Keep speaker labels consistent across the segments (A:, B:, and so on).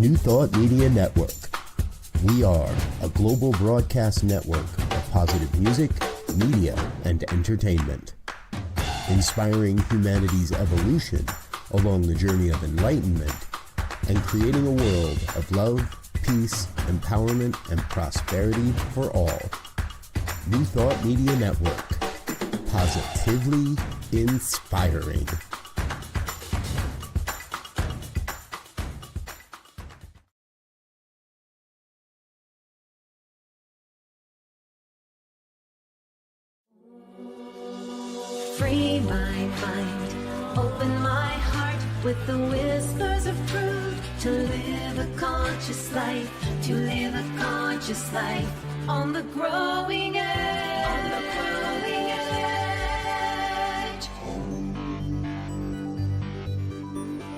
A: New Thought Media Network. We are a global broadcast network of positive music, media, and entertainment, inspiring humanity's evolution along the journey of enlightenment and creating a world of love, peace, empowerment, and prosperity for all. New Thought Media Network. Positively inspiring.
B: Free my mind, open my heart with the whispers of truth. To live a conscious life, to live a conscious life on the growing edge. On the growing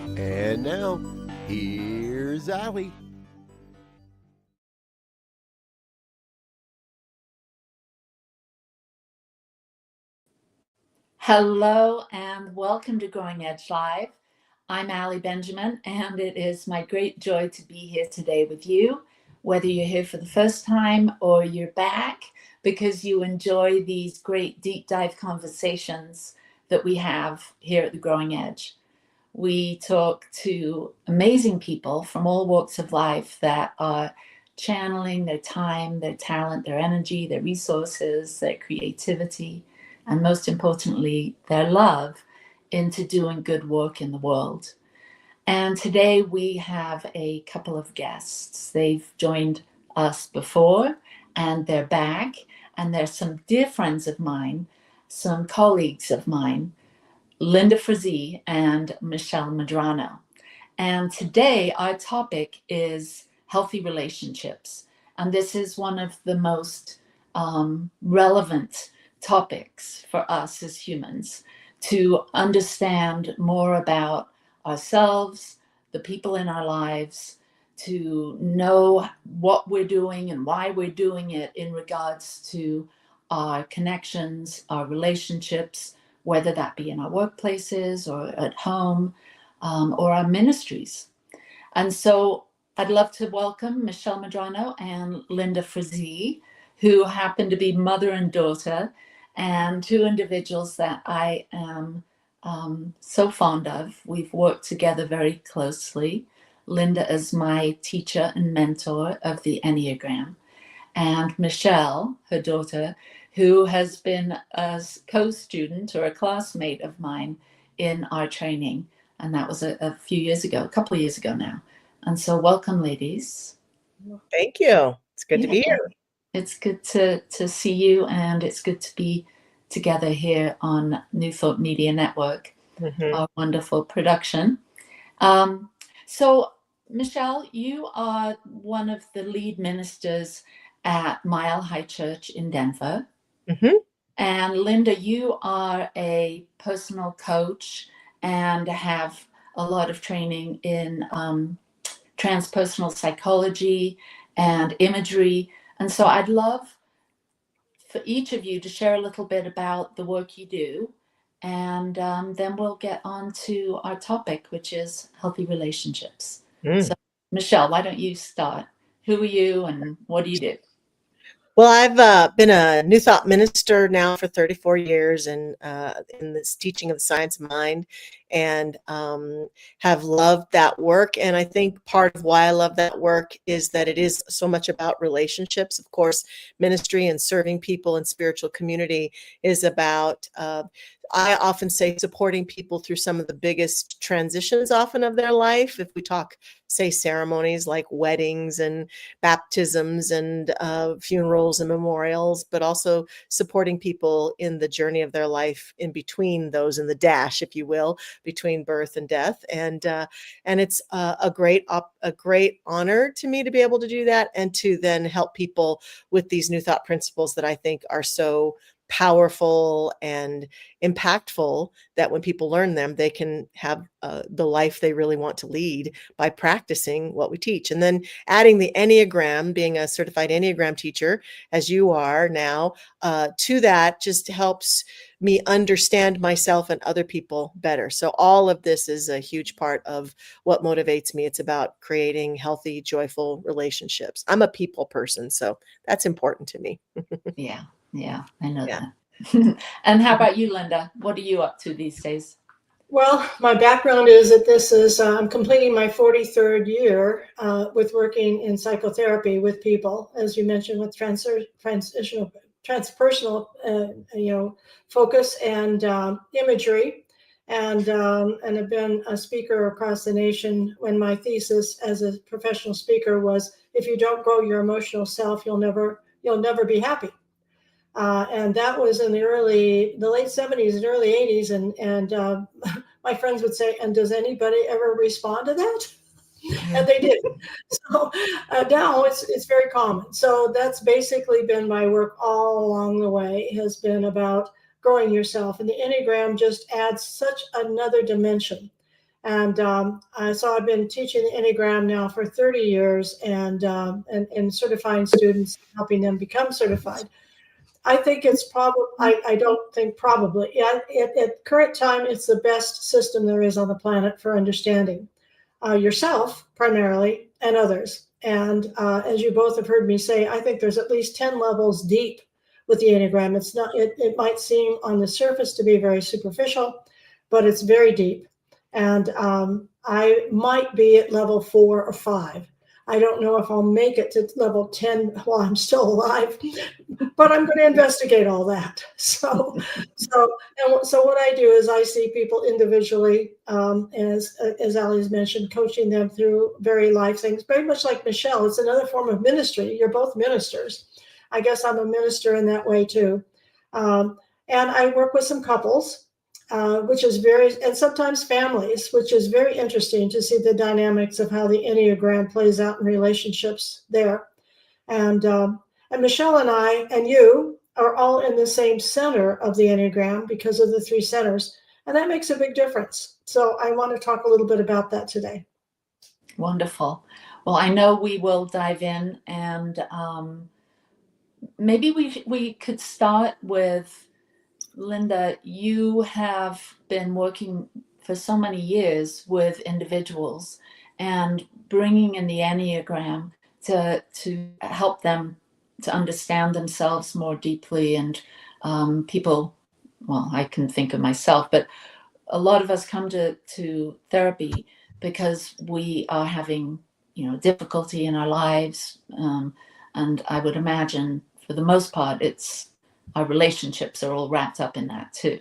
B: edge.
A: And now, here's Allie.
C: Hello and welcome to Growing Edge Live. I'm Allie Benjamin, and it is my great joy to be here today with you, whether you're here for the first time or you're back because you enjoy these great deep dive conversations that we have here at the Growing Edge. We talk to amazing people from all walks of life that are channeling their time, their talent, their energy, their resources, their creativity, and most importantly, their love into doing good work in the world. And today we have a couple of guests. They've joined us before and they're back, and there's some dear friends of mine, some colleagues of mine, Linda Frazee and Michelle Medrano. And today our topic is healthy relationships. And this is one of the most relevant topics for us as humans to understand more about ourselves, the people in our lives, to know what we're doing and why we're doing it in regards to our connections, our relationships, whether that be in our workplaces or at home, or our ministries. And so I'd love to welcome Michelle Medrano and Linda Frazee, who happen to be mother and daughter, and two individuals that I am so fond of. We've worked together very closely. Linda is my teacher and mentor of the Enneagram, and Michelle, her daughter, who has been a co-student or a classmate of mine in our training. And that was a few years ago, a couple of years ago now. And so welcome, ladies.
D: Thank you. It's good to be here.
C: It's good to see you, and it's good to be together here on New Thought Media Network, our wonderful production. So, Michelle, you are one of the lead ministers at Mile High Church in Denver. And Linda, you are a personal coach and have a lot of training in transpersonal psychology and imagery. And so I'd love for each of you to share a little bit about the work you do. And then we'll get on to our topic, which is healthy relationships. So, Michelle, why don't you start? Who are you and what do you do?
D: Well, I've been a New Thought minister now for 34 years and in this teaching of the science of mind, and have loved that work. And I think part of why I love that work is that it is so much about relationships. Of course, ministry and serving people in spiritual community is about, I often say, supporting people through some of the biggest transitions often of their life. If we talk, say, ceremonies like weddings and baptisms and funerals and memorials, but also supporting people in the journey of their life in between those, in the dash, if you will, between birth and death. And it's a great honor to me to be able to do that and to then help people with these New Thought principles that I think are so powerful and impactful, that when people learn them, they can have the life they really want to lead by practicing what we teach. And then adding the Enneagram, being a certified Enneagram teacher, as you are now, to that just helps me understand myself and other people better. So all of this is a huge part of what motivates me. It's about creating healthy, joyful relationships. I'm a people person, so that's important to me.
C: Yeah, I know
D: Yeah.
C: that. And how about you, Linda? What are you up to these days?
E: Well, my background is that I'm completing my 43rd year with working in psychotherapy with people, as you mentioned, with transpersonal, focus and imagery, and I've been a speaker across the nation. When my thesis as a professional speaker was, if you don't grow your emotional self, you'll never be happy. And that was in the late 70s and early 80s. And my friends would say, and does anybody ever respond to that? And they did. So now it's very common. So that's basically been my work all along the way, has been about growing yourself. And the Enneagram just adds such another dimension. And so I've been teaching the Enneagram now for 30 years and certifying students, helping them become certified. I think it's probably, I don't think probably, yeah, at current time, it's the best system there is on the planet for understanding yourself primarily and others. And as you both have heard me say, I think there's at least 10 levels deep with the Enneagram. It's not, it might seem on the surface to be very superficial, but it's very deep. And I might be at level 4 or 5. I don't know if I'll make it to level 10 while I'm still alive, but I'm going to investigate all that. So what I do is I see people individually, as Ali's mentioned, coaching them through very life things, very much like Michelle. It's another form of ministry. You're both ministers. I guess I'm a minister in that way too. And I work with some couples, which is and sometimes families, which is very interesting to see the dynamics of how the Enneagram plays out in relationships there. And Michelle and I and you are all in the same center of the Enneagram because of the 3 centers. And that makes a big difference. So I want to talk a little bit about that today.
C: Wonderful. Well, I know we will dive in, and maybe we could start with Linda. You have been working for so many years with individuals and bringing in the Enneagram to help them to understand themselves more deeply. And people, well, I can think of myself, but a lot of us come to therapy because we are having, difficulty in our lives. And I would imagine for the most part, our relationships are all wrapped up in that too.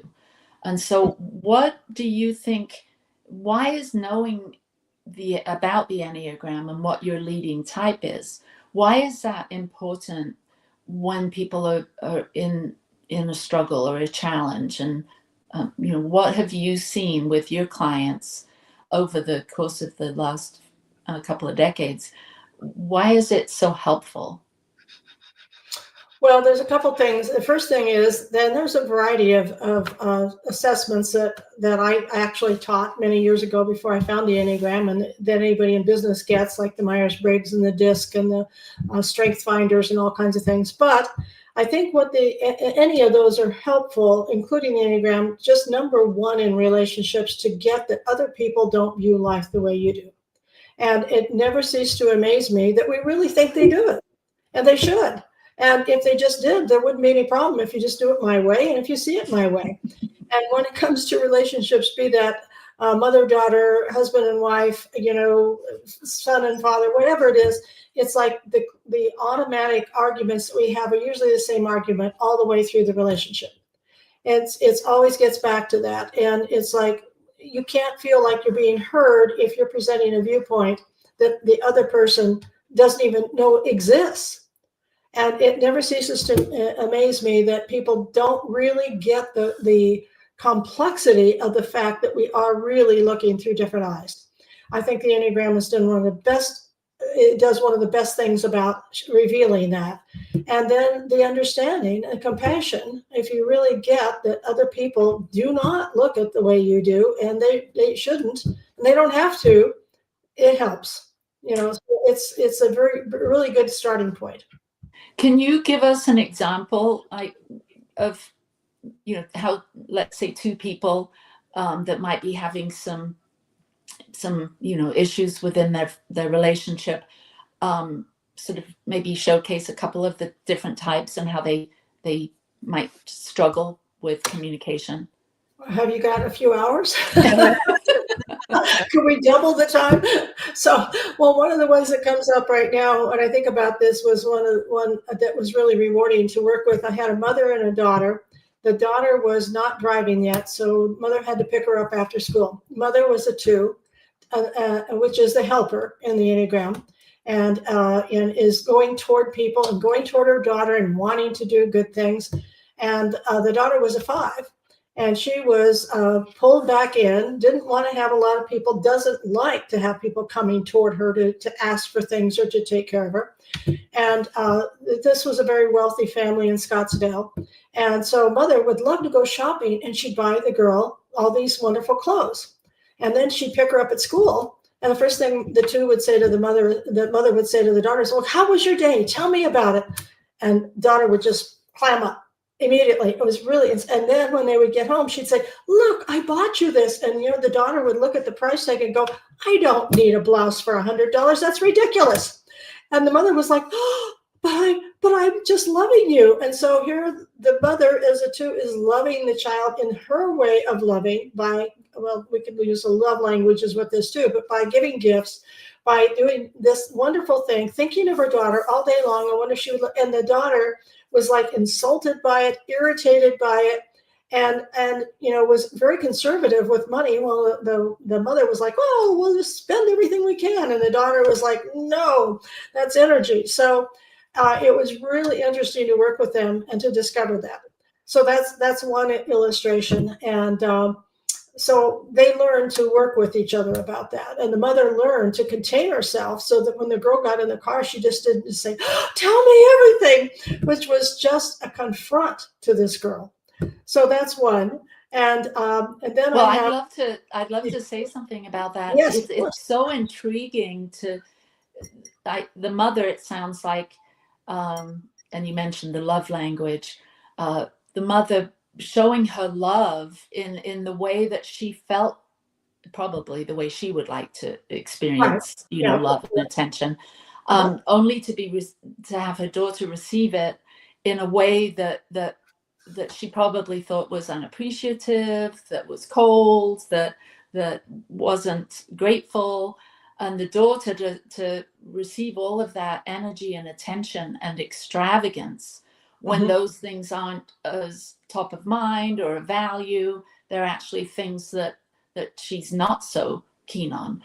C: And so what do you think, why is knowing about the Enneagram and what your leading type is, why is that important when people are in a struggle or a challenge? And, what have you seen with your clients over the course of the last couple of decades? Why is it so helpful?
E: Well, there's a couple things. The first thing is, then there's a variety of assessments that I actually taught many years ago before I found the Enneagram, and that anybody in business gets, like the Myers-Briggs and the DISC and the Strength Finders and all kinds of things. But I think any of those are helpful, including the Enneagram, just number one in relationships, to get that other people don't view life the way you do. And it never ceased to amaze me that we really think they do it, and they should. And if they just did, there wouldn't be any problem if you just do it my way and if you see it my way. And when it comes to relationships, be that mother, daughter, husband and wife, son and father, whatever it is, it's like the automatic arguments that we have are usually the same argument all the way through the relationship. It's always gets back to that. And it's like, you can't feel like you're being heard if you're presenting a viewpoint that the other person doesn't even know exists. And it never ceases to amaze me that people don't really get the complexity of the fact that we are really looking through different eyes. I think the Enneagram has done one of the best it does one of the best things about revealing that. And then the understanding and compassion, if you really get that other people do not look at the way you do, and they shouldn't, and they don't have to, it helps. So it's a really good starting point.
C: Can you give us an example of how, let's say, two people that might be having some issues within their relationship, sort of maybe showcase a couple of the different types and how they might struggle with communication?
E: Have you got a few hours? Can we double the time? So, well, one of the ones that comes up right now when I think about this was one that was really rewarding to work with. I had a mother and a daughter. The daughter was not driving yet, so mother had to pick her up after school. Mother was a 2, which is the helper in the Enneagram, and is going toward people and going toward her daughter and wanting to do good things. And the daughter was a 5. And she was pulled back in, didn't want to have a lot of people, doesn't like to have people coming toward her to ask for things or to take care of her. And this was a very wealthy family in Scottsdale. And so mother would love to go shopping, and she'd buy the girl all these wonderful clothes. And then she'd pick her up at school. And the first thing the mother would say to the daughter is, well, how was your day? Tell me about it. And daughter would just clam up immediately. It was really, and then when they would get home, she'd say, look, I bought you this. And, the daughter would look at the price tag and go, I don't need a blouse for $100. That's ridiculous. And the mother was like, oh, but I'm just loving you. And so here the mother as a 2 is loving the child in her way of loving by, well, we could use a love language is what this too, but by giving gifts, by doing this wonderful thing, thinking of her daughter all day long. I wonder if she would, and the daughter was like insulted by it, irritated by it, and was very conservative with money. Well, the mother was like, oh, we'll just spend everything we can. And the daughter was like, no, that's energy. So it was really interesting to work with them and to discover that. So that's one illustration. And so they learned to work with each other about that. And the mother learned to contain herself so that when the girl got in the car, she just didn't say, oh, tell me everything, which was just a confront to this girl. So that's one. And then
C: I'd love to say something about that.
E: Yes,
C: it's so intriguing the mother, it sounds like, and you mentioned the love language, the mother showing her love in the way that she felt, probably the way she would like to experience, love and attention, only to have her daughter receive it in a way that she probably thought was unappreciative, that was cold, that wasn't grateful. And the daughter to receive all of that energy and attention and extravagance when those things aren't as top of mind or a value, they're actually things that she's not so keen on.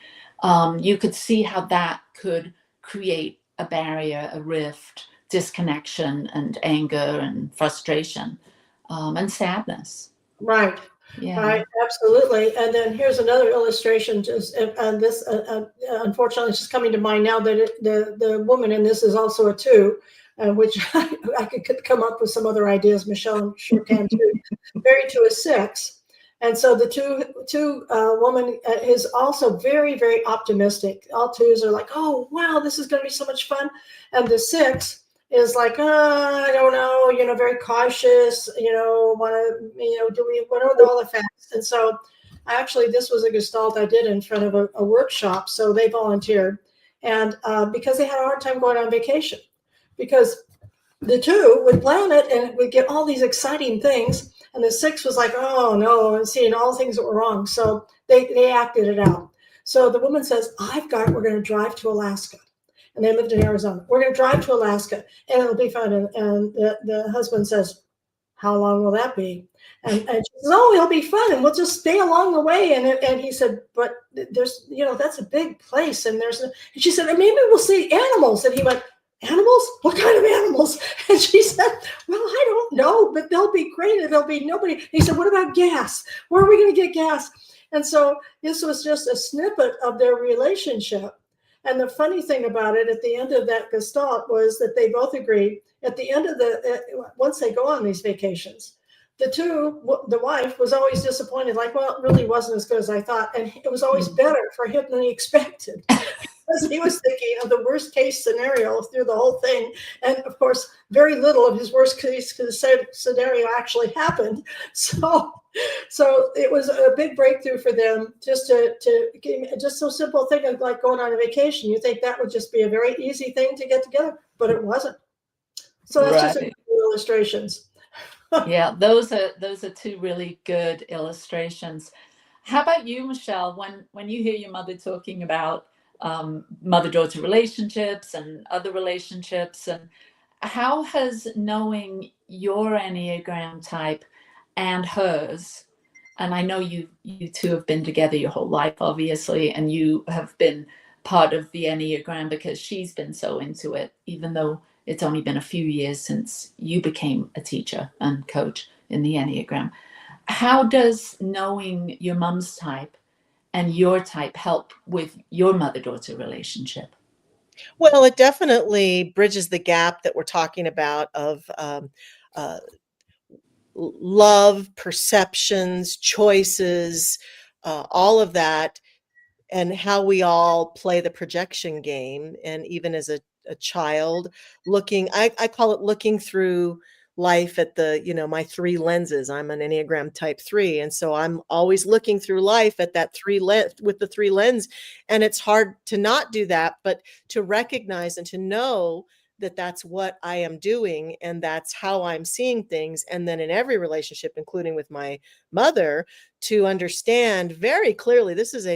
C: You could see how that could create a barrier, a rift, disconnection and anger and frustration, and sadness.
E: Right. Yeah. Right. Absolutely. And then here's another illustration. And this, unfortunately, it's just coming to mind now that the woman in this is also a 2, which I could come up with some other ideas. Michelle sure can too. Married to a 6. And so the two woman is also very, very optimistic. All 2s are like, oh, wow, this is going to be so much fun. And the 6 is like, I don't know, very cautious, do we want to know all the facts? And so this was a gestalt I did in front of a workshop. So they volunteered. And because they had a hard time going on vacation, because the 2 would plan it and would get all these exciting things. And the 6 was like, oh no, and seeing all the things that were wrong. So they acted it out. So the woman says, we're going to drive to Alaska. And they lived in Arizona. We're going to drive to Alaska and it'll be fun. And the husband says, how long will that be? And she says, oh, it'll be fun. And we'll just stay along the way. And he said, but there's, that's a big place. And and she said, maybe we'll see animals. And he went, animals? What kind of animals? And she said, well, I don't know, but they'll be great. And there'll be nobody. And he said, what about gas? Where are we going to get gas? And so this was just a snippet of their relationship. And the funny thing about it at the end of that gestalt was that they both agreed at the end of once they go on these vacations, the wife was always disappointed, like, well, it really wasn't as good as I thought. And it was always better for him than he expected. Because he was thinking of the worst case scenario through the whole thing. And of course, very little of his worst case scenario actually happened. So it was a big breakthrough for them, just just so simple thing of like going on a vacation. You think that would just be a very easy thing to get together, but it wasn't. So that's just a few illustrations.
C: Yeah, those are two really good illustrations. How about you, Michelle? When you hear your mother talking about mother-daughter relationships and other relationships, and how has knowing your Enneagram type and hers, and I know you two have been together your whole life, obviously, and you have been part of the Enneagram because she's been so into it, even though it's only been a few years since you became a teacher and coach in the Enneagram. How does knowing your mom's type and your type help with your mother-daughter relationship?
D: Well, it definitely bridges the gap that we're talking about of love, perceptions, choices, all of that, and how we all play the projection game. And even as a child, I call it looking through life at my three lenses. I'm an Enneagram type 3. And so I'm always looking through life at that with the three lens. And it's hard to not do that, but to recognize and to know that that's what I am doing and that's how I'm seeing things. And then in every relationship, including with my mother, to understand very clearly, this is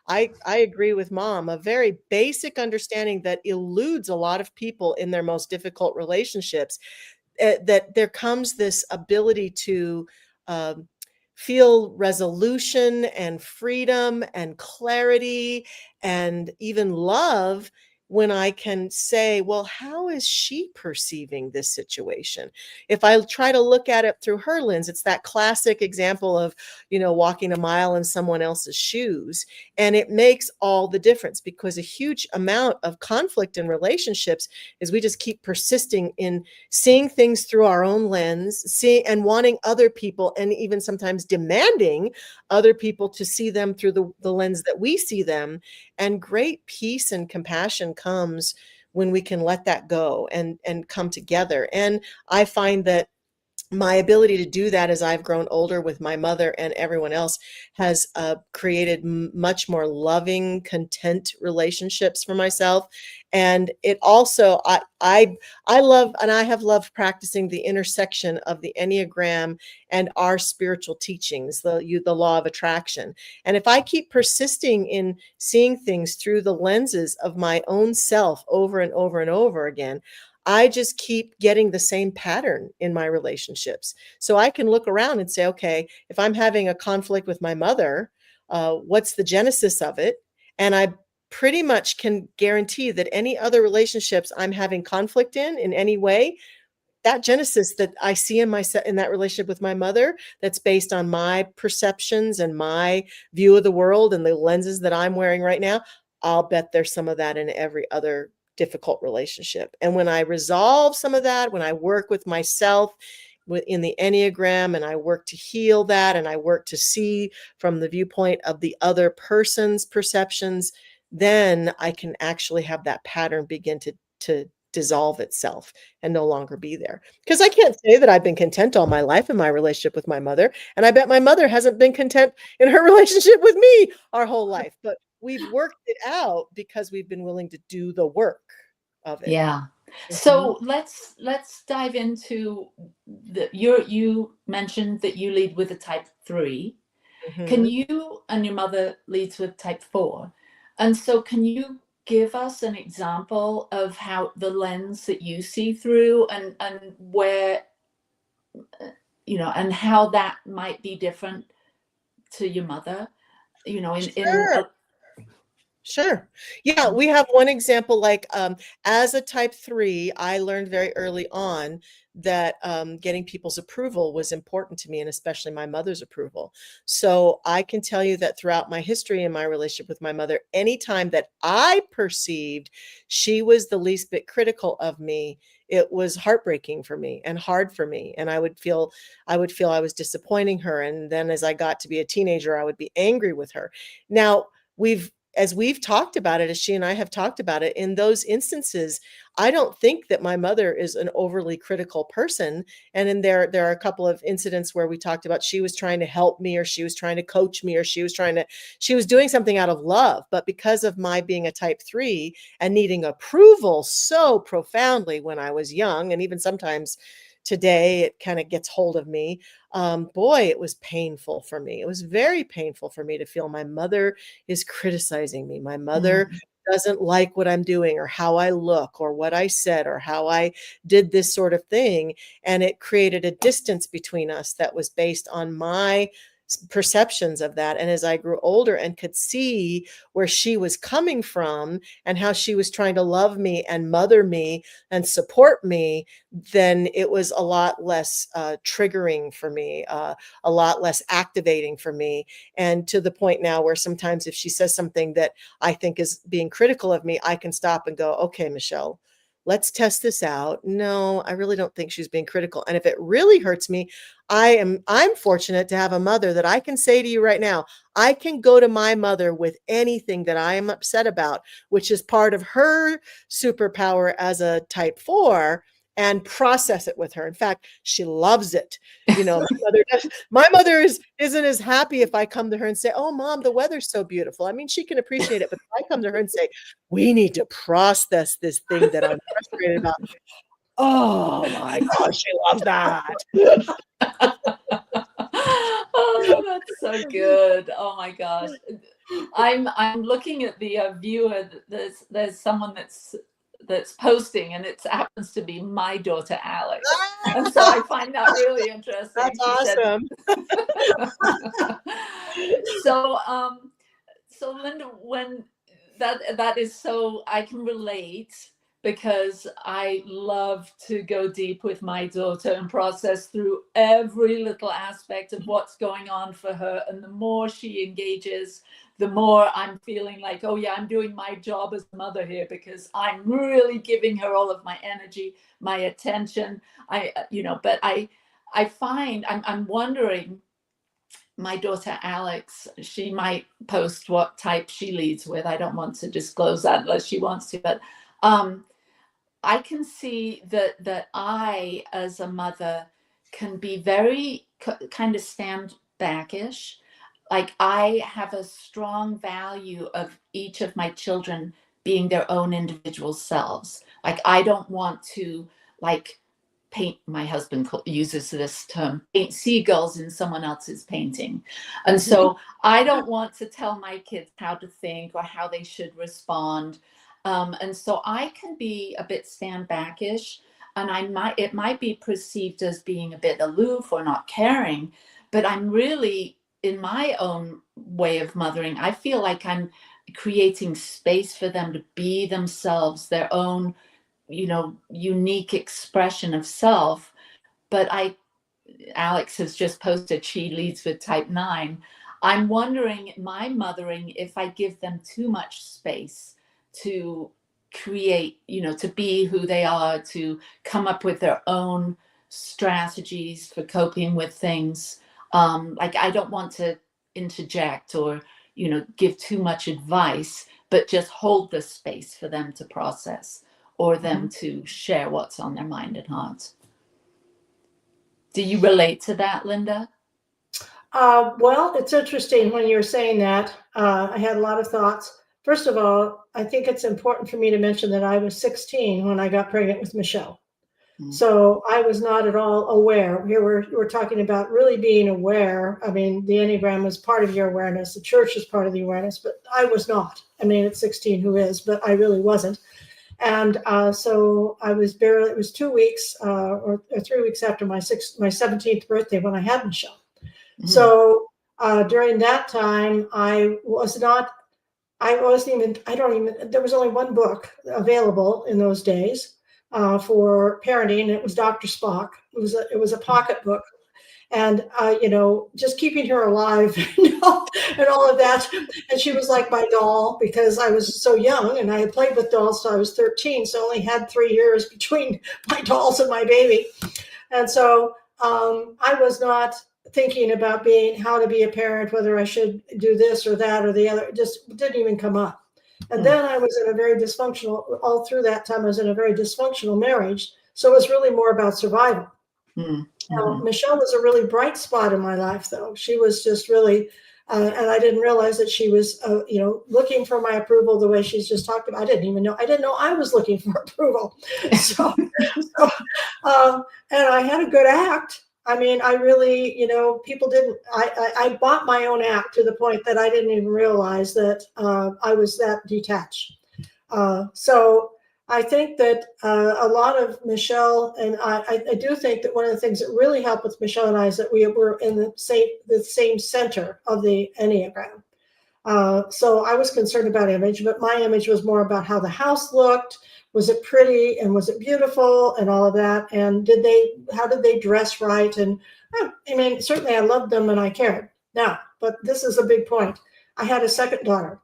D: I agree with Mom, a very basic understanding that eludes a lot of people in their most difficult relationships, that there comes this ability to feel resolution and freedom and clarity and even love when I can say, well, how is she perceiving this situation? If I try to look at it through her lens, it's that classic example of, walking a mile in someone else's shoes. And it makes all the difference, because a huge amount of conflict in relationships is we just keep persisting in seeing things through our own lens, and wanting other people, and even sometimes demanding other people to see them through the lens that we see them. And great peace and compassion comes when we can let that go and come together. And I find that my ability to do that as I've grown older with my mother and everyone else has created much more loving, content relationships for myself. And it also, I love, and I have loved practicing the intersection of the Enneagram and our spiritual teachings, the law of attraction. And if I keep persisting in seeing things through the lenses of my own self over and over and over again, I just keep getting the same pattern in my relationships. So I can look around and say, okay, if I'm having a conflict with my mother, what's the genesis of it? And I pretty much can guarantee that any other relationships I'm having conflict in any way, that genesis that I see in that relationship with my mother, that's based on my perceptions and my view of the world and the lenses that I'm wearing right now, I'll bet there's some of that in every other difficult relationship. And when I resolve some of that, when I work with myself in the Enneagram, and I work to heal that, and I work to see from the viewpoint of the other person's perceptions, then I can actually have that pattern begin to dissolve itself and no longer be there. Because I can't say that I've been content all my life in my relationship with my mother. And I bet my mother hasn't been content in her relationship with me our whole life. But we've worked it out because we've been willing to do the work of it.
C: Yeah. So let's dive into you mentioned that you lead with a type 3. Can you, and your mother leads with type 4. And so can you give us an example of how the lens that you see through and where, and how that might be different to your mother,
D: Sure. Sure. Yeah, we have one example, like as a type 3, I learned very early on that getting people's approval was important to me, and especially my mother's approval. So I can tell you that throughout my history and my relationship with my mother, anytime that I perceived she was the least bit critical of me, it was heartbreaking for me and hard for me. And I would feel I was disappointing her. And then as I got to be a teenager, I would be angry with her. Now, as we've talked about it, as she and I have talked about it, in those instances, I don't think that my mother is an overly critical person. And in there are a couple of incidents where we talked about she was trying to help me, or she was trying to coach me, or she was doing something out of love. But because of my being a type 3 and needing approval so profoundly when I was young, and even sometimes today it kind of gets hold of me, boy, it was painful for me. It was very painful for me to feel my mother is criticizing me. My mother doesn't like what I'm doing, or how I look, or what I said, or how I did this sort of thing. And it created a distance between us that was based on my perceptions of that. And as I grew older and could see where she was coming from and how she was trying to love me and mother me and support me, then it was a lot less triggering for me, a lot less activating for me. And to the point now where sometimes if she says something that I think is being critical of me, I can stop and go, okay, Michelle, let's test this out. No, I really don't think she's being critical. And if it really hurts me, I'm fortunate to have a mother that I can say to you right now, I can go to my mother with anything that I am upset about, which is part of her superpower as a type 4, and process it with her. In fact, she loves it. My mother isn't as happy if I come to her and say, "Oh, Mom, the weather's so beautiful." I mean, she can appreciate it, but if I come to her and say, "We need to process this thing that I'm frustrated about," oh my gosh, she loves that.
C: Oh, that's so good. Oh my gosh. I'm looking at the viewer. There's someone that's posting, and it happens to be my daughter Alex, and so I find that really interesting.
D: That's awesome.
C: So Linda, when that is so, I can relate, because I love to go deep with my daughter and process through every little aspect of what's going on for her. And the more she engages, the more I'm feeling like, oh yeah, I'm doing my job as a mother here, because I'm really giving her all of my energy, my attention. But I find I'm wondering, my daughter Alex, she might post what type she leads with. I don't want to disclose that unless she wants to, but I can see that I, as a mother, can be very kind of stand backish. Like, I have a strong value of each of my children being their own individual selves. Like, I don't want to paint, my husband uses this term, paint seagulls in someone else's painting. And so I don't want to tell my kids how to think or how they should respond. And so I can be a bit stand backish, and it might be perceived as being a bit aloof or not caring, but I'm really, in my own way of mothering, I feel like I'm creating space for them to be themselves, their own, unique expression of self. But Alex has just posted she leads with type 9. I'm wondering, my mothering, if I give them too much space to create, to be who they are, to come up with their own strategies for coping with things. I don't want to interject or, give too much advice, but just hold the space for them to process, or them to share what's on their mind and heart. Do you relate to that, Linda?
E: Well, it's interesting when you're saying that. I had a lot of thoughts. First of all, I think it's important for me to mention that I was 16 when I got pregnant with Michelle. So I was not at all aware. Here we're talking about really being aware. I mean, the Enneagram was part of your awareness. The church is part of the awareness, but I was not. I mean, at 16, who is? But I really wasn't. And so I was barely, it was 2 weeks or 3 weeks after my 17th birthday when I had Michelle. So during that time, I was not I there was only one book available in those days for parenting. It was Dr. Spock. It was a pocket book. And, just keeping her alive and all of that. And she was like my doll because I was so young and I had played with dolls till I was 13. So I only had 3 years between my dolls and my baby. And so I was not thinking about how to be a parent, whether I should do this or that or the other. It just didn't even come up. And then I was in a very dysfunctional, all through that time, I was in a very dysfunctional marriage. So it was really more about survival. Now, Michelle was a really bright spot in my life, though. She was just really, and I didn't realize that she was, looking for my approval the way she's just talked about. I didn't know I was looking for approval. And I had a good act. I mean, I really, people didn't, I bought my own act to the point that I didn't even realize that I was that detached. So I think that a lot of Michelle and I do think that one of the things that really helped with Michelle and I is that we were in the same center of the Enneagram. So I was concerned about image, but my image was more about how the house looked. Was it pretty and was it beautiful and all of that? And how did they dress right? And I mean, certainly I loved them and I cared. Now, but this is a big point. I had a second daughter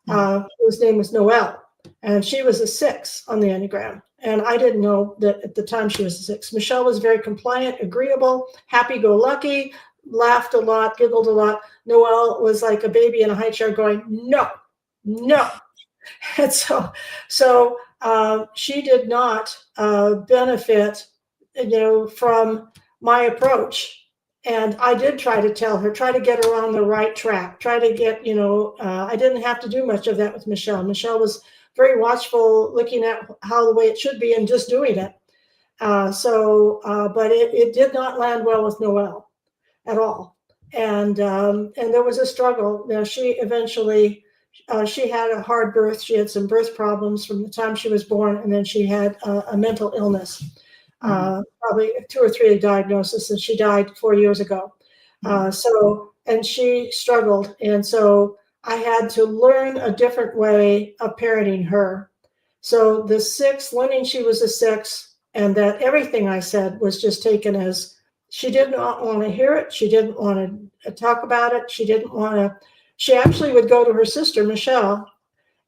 E: whose name was Noelle. And she was a 6 on the Enneagram. And I didn't know that at the time she was a 6. Michelle was very compliant, agreeable, happy-go-lucky, laughed a lot, giggled a lot. Noelle was like a baby in a high chair going, no. And so she did not benefit, from my approach. And I did try to tell her, try to get her on the right track, try to get, I didn't have to do much of that with Michelle. Michelle was very watchful, looking at how the way it should be and just doing it. But it did not land well with Noelle at all. And there was a struggle. Now, she eventually, she had a hard birth. She had some birth problems from the time she was born. And then she had a mental illness, probably 2 or 3 diagnoses, and she died 4 years ago. And she struggled. And so I had to learn a different way of parenting her. So the 6, learning she was a 6, and that everything I said was just taken as she did not want to hear it. She didn't want to talk about it. She actually would go to her sister, Michelle,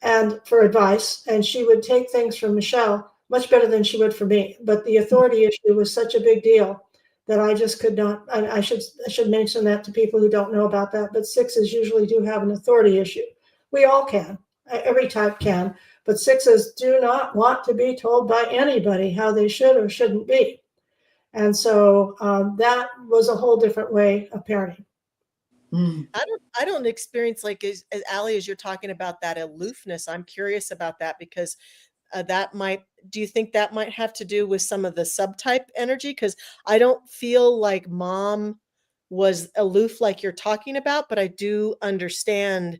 E: and for advice, and she would take things from Michelle much better than she would for me. But the authority issue was such a big deal that I just could not. I should mention that to people who don't know about that. But 6s usually do have an authority issue. We all can. Every type can. But 6s do not want to be told by anybody how they should or shouldn't be. And so that was a whole different way of parenting.
D: I don't experience, like, as Allie, as you're talking about that aloofness, I'm curious about that because do you think that might have to do with some of the subtype energy? Because I don't feel like mom was aloof like you're talking about, but I do understand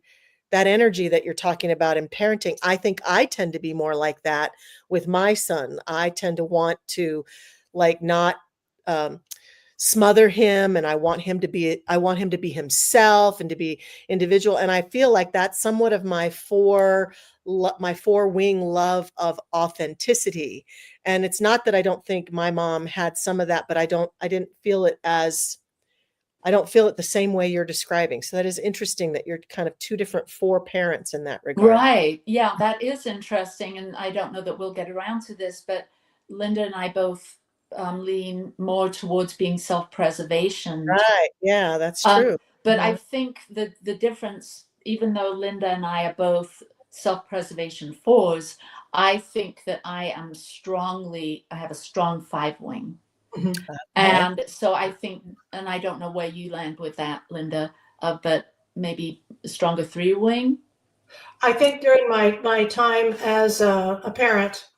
D: that energy that you're talking about in parenting. I think I tend to be more like that with my son. I tend to want to, like, not smother him, and I want him to be himself and to be individual. And I feel like that's somewhat of my four-wing love of authenticity. And it's not that I don't think my mom had some of that, but I don't feel it the same way you're describing. So that is interesting that you're kind of 2 different 4 parents in that regard.
C: Right. Yeah, that is interesting. And I don't know that we'll get around to this, but Linda and I both lean more towards being self-preservation.
D: Right. Yeah, that's true.
C: But I think that the difference, even though Linda and I are both self-preservation 4s, I think that I have a strong 5-wing. And so I think, and I don't know where you land with that, Linda, but maybe a stronger 3-wing.
E: I think during my time as a parent,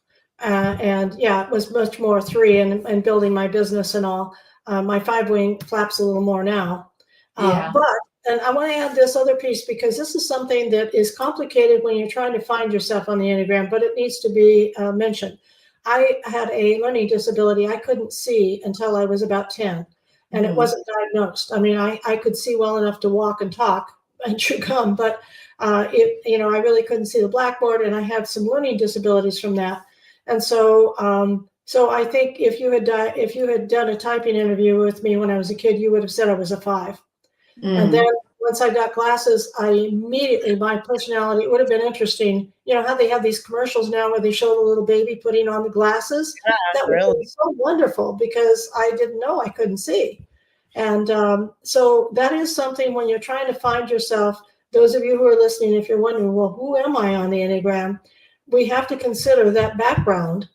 E: it was much more 3 and building my business and all. My 5-wing flaps a little more now. And I want to add this other piece because this is something that is complicated when you're trying to find yourself on the Enneagram, but it needs to be mentioned. I had a learning disability. I couldn't see until I was about 10, and it wasn't diagnosed. I mean, I could see well enough to walk and talk, and chew gum, but I really couldn't see the blackboard, and I had some learning disabilities from that. And so I think if you had done a typing interview with me when I was a kid, you would have said I was a 5. And then once I got glasses, my personality, it would have been interesting. You know how they have these commercials now where they show the little baby putting on the glasses? That would
D: really
E: be so wonderful, because I didn't know I couldn't see. And so that is something when you're trying to find yourself, those of you who are listening, if you're wondering, well, who am I on the Enneagram? We have to consider that background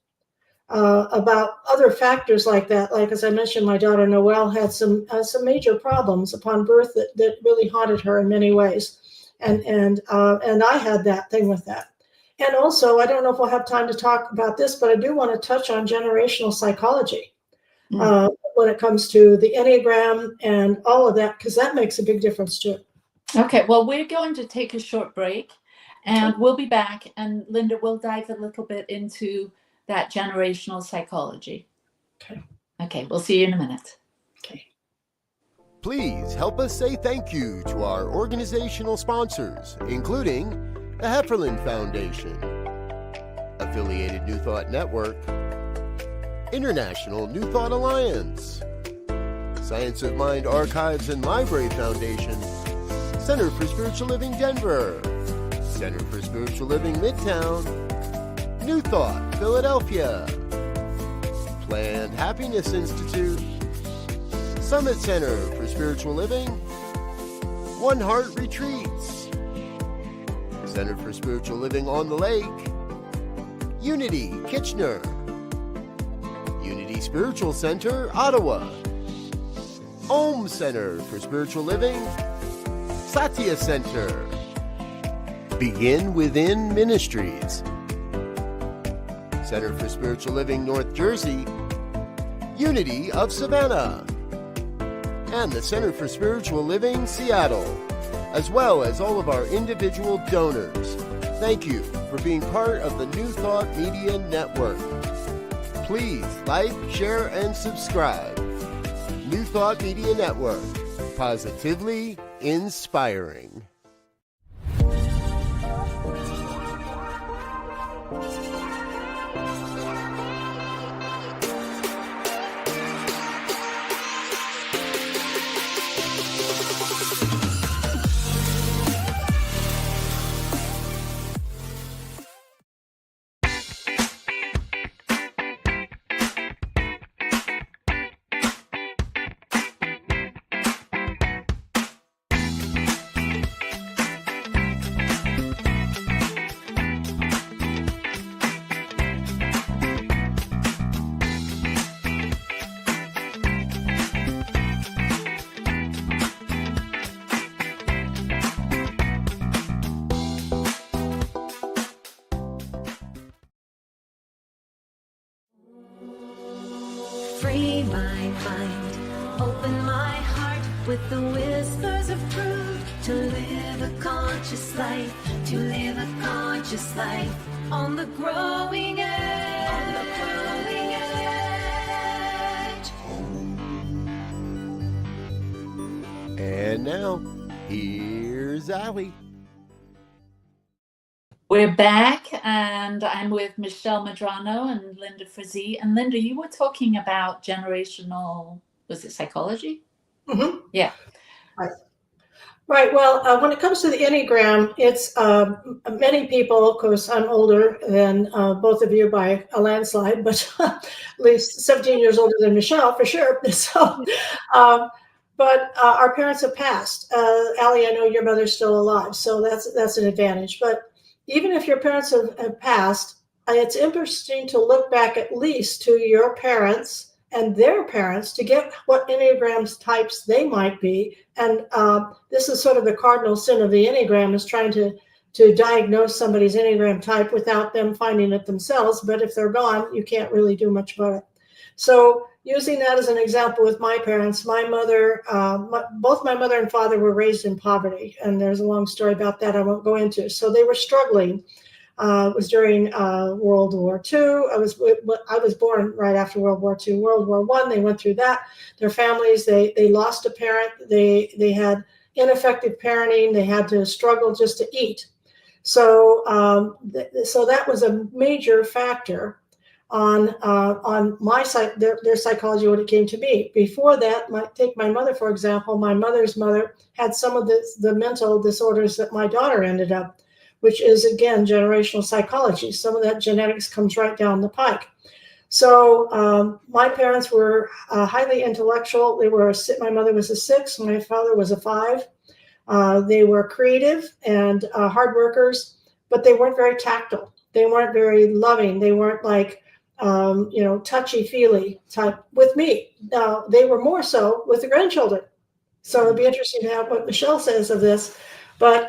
E: about other factors like that. Like, as I mentioned, my daughter Noelle had some major problems upon birth that really haunted her in many ways. And I had that thing with that. And also, I don't know if we'll have time to talk about this, but I do want to touch on generational psychology when it comes to the Enneagram and all of that, because that makes a big difference too.
C: Okay, well, we're going to take a short break, and we'll be back, and Linda will dive a little bit into that generational psychology. Okay, we'll see you in a minute.
E: Okay.
A: Please help us say thank you to our organizational sponsors, including the Hefferland Foundation, Affiliated New Thought Network, International New Thought Alliance, Science of Mind Archives and Library Foundation, Center for Spiritual Living Denver, Center for Spiritual Living Midtown, New Thought Philadelphia, Planned Happiness Institute, Summit Center for Spiritual Living, One Heart Retreats, Center for Spiritual Living on the Lake, Unity Kitchener, Unity Spiritual Center Ottawa, Om Center for Spiritual Living, Satya Center, Begin Within Ministries, Center for Spiritual Living North Jersey, Unity of Savannah, and the Center for Spiritual Living Seattle, as well as all of our individual donors. Thank you for being part of the New Thought Media Network. Please like, share, and subscribe. New Thought Media Network, positively inspiring.
B: Free my mind, open my heart with the whispers of truth. To live a conscious life, to live a conscious life on the growing edge. On the growing edge.
A: And now, here's Allie.
C: We're back, and I'm with Michelle Medrano and Linda Frazee. And Linda, you were talking about generational, was it psychology?
E: Mm-hmm.
C: Yeah.
E: Right. Well, when it comes to the Enneagram, it's many people, of course, I'm older than both of you by a landslide, but at least 17 years older than Michelle, for sure. So, but our parents have passed. Allie, I know your mother's still alive, so that's an advantage. But even if your parents have passed, it's interesting to look back at least to your parents and their parents to get what Enneagram types they might be. And this is sort of the cardinal sin of the Enneagram, is trying to diagnose somebody's Enneagram type without them finding it themselves. But if they're gone, you can't really do much about it. So using that as an example with my parents, my mother, both my mother and father were raised in poverty. And there's a long story about that I won't go into. So they were struggling. It was during World War II. I was born right after World War II. World War I, they went through that. Their families, they lost a parent. They had ineffective parenting. They had to struggle just to eat. So so that was a major factor on my side, their psychology when it came to me. Before that, take my mother, for example. My mother's mother had some of the mental disorders that my daughter ended up, which is, again, generational psychology. Some of that genetics comes right down the pike. So my parents were highly intellectual. My mother was a 6, my father was a 5. They were creative and hard workers, but they weren't very tactile. They weren't very loving. They weren't like, touchy-feely type with me. They were more so with the grandchildren. So it'd be interesting to have what Michelle says of this. But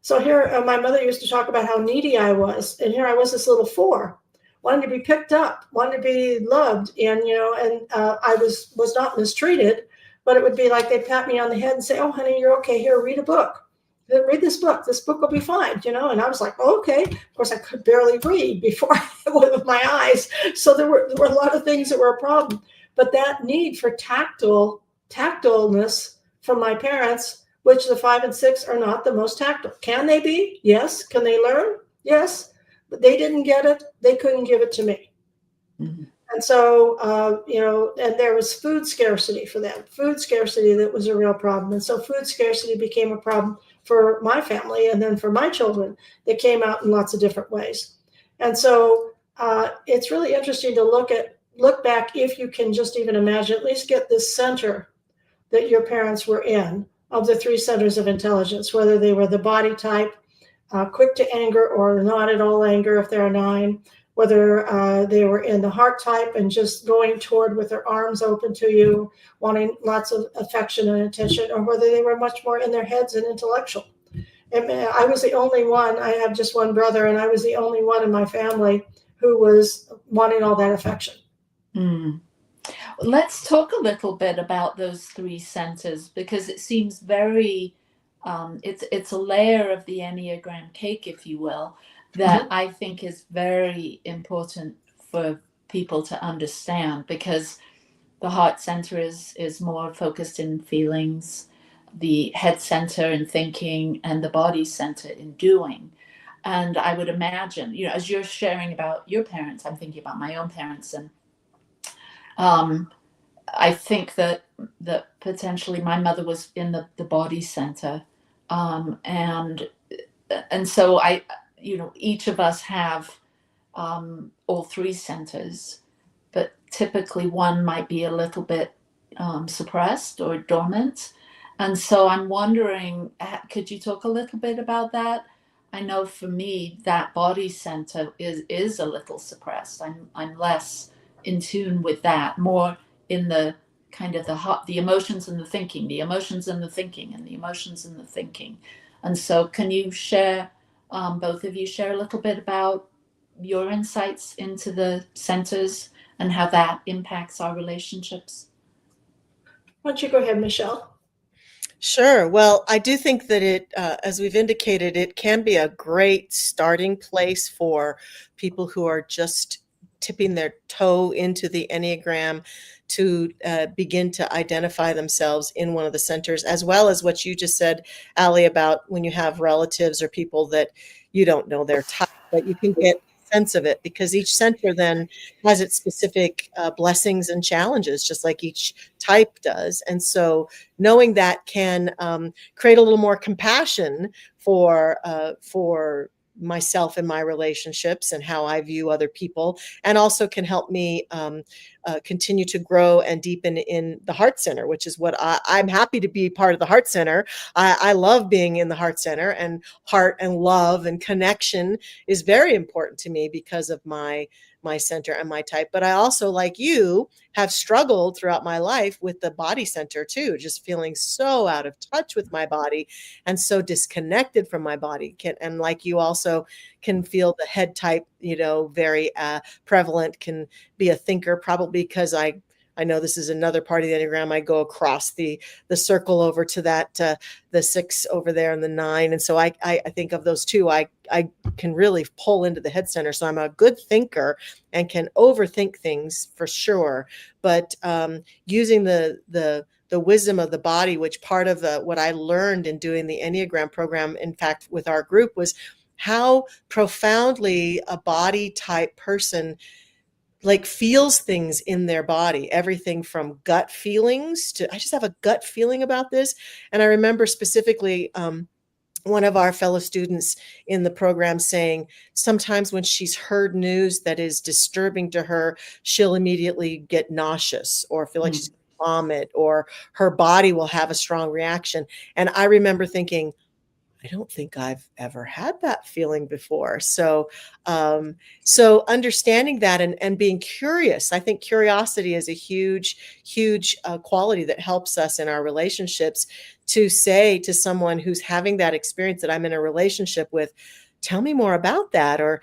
E: so here, my mother used to talk about how needy I was. And here I was, this little 4, wanted to be picked up, wanted to be loved. And, I was not mistreated, but it would be like they'd pat me on the head and say, "Oh, honey, you're okay. Here, read a book. Read this book. This book will be fine," And I was like, "Oh, okay." Of course, I could barely read before with my eyes. So there were a lot of things that were a problem. But that need for tactileness from my parents, which the 5 and 6 are not the most tactile. Can they be? Yes. Can they learn? Yes. But they didn't get it. They couldn't give it to me. Mm-hmm. And so, and there was food scarcity for them. Food scarcity, that was a real problem. And so food scarcity became a problem for my family, and then for my children, they came out in lots of different ways. And so it's really interesting to look back, if you can just even imagine, at least get this center that your parents were in, of the 3 centers of intelligence, whether they were the body type, quick to anger or not at all anger if they're a 9, whether they were in the heart type and just going toward with their arms open to you, wanting lots of affection and attention, or whether they were much more in their heads and intellectual. And I was the only one. I have just one brother, and I was the only one in my family who was wanting all that affection.
C: Mm. Let's talk a little bit about those 3 centers, because it seems very, it's a layer of the Enneagram cake, if you will, that mm-hmm. I think is very important for people to understand, because the heart center is more focused in feelings, the head center in thinking, and the body center in doing. And I would imagine, as you're sharing about your parents, I'm thinking about my own parents, and I think that potentially my mother was in the body center, and so each of us have all 3 centers, but typically one might be a little bit suppressed or dormant. And so I'm wondering, could you talk a little bit about that? I know for me, that body center is a little suppressed. I'm less in tune with that, more in the kind of the emotions and the thinking, the emotions and the thinking, and the emotions and the thinking. And so can you share, both of you share a little bit about your insights into the centers and how that impacts our relationships?
E: Why don't you go ahead, Michelle?
D: Sure. Well, I do think that it, as we've indicated, it can be a great starting place for people who are just tipping their toe into the Enneagram to begin to identify themselves in one of the centers, as well as what you just said, Allie, about when you have relatives or people that you don't know their type, but you can get sense of it, because each center then has its specific blessings and challenges, just like each type does. And so knowing that can create a little more compassion for myself and my relationships and how I view other people, and also can help me continue to grow and deepen in the Heart Center, which is what I'm happy to be part of the Heart Center. I love being in the Heart Center, and heart and love and connection is very important to me because of my center and my type. But I also, like you, have struggled throughout my life with the body center too, just feeling so out of touch with my body and so disconnected from my body. And like you also can feel the head type, very prevalent, can be a thinker, probably because I know this is another part of the Enneagram. I go across the circle over to that, the 6 over there and the 9. And so I think of those 2, I can really pull into the head center. So I'm a good thinker and can overthink things for sure. But using the the wisdom of the body, which part of what I learned in doing the Enneagram program, in fact, with our group, was how profoundly a body type person like feels things in their body, everything from gut feelings to, I just have a gut feeling about this. And I remember specifically, one of our fellow students in the program saying sometimes when she's heard news that is disturbing to her, she'll immediately get nauseous or feel like she's going to vomit, or her body will have a strong reaction. And I remember thinking, I don't think I've ever had that feeling before. So, so understanding that and being curious, I think curiosity is a huge quality that helps us in our relationships, to say to someone who's having that experience that I'm in a relationship with, tell me more about that, or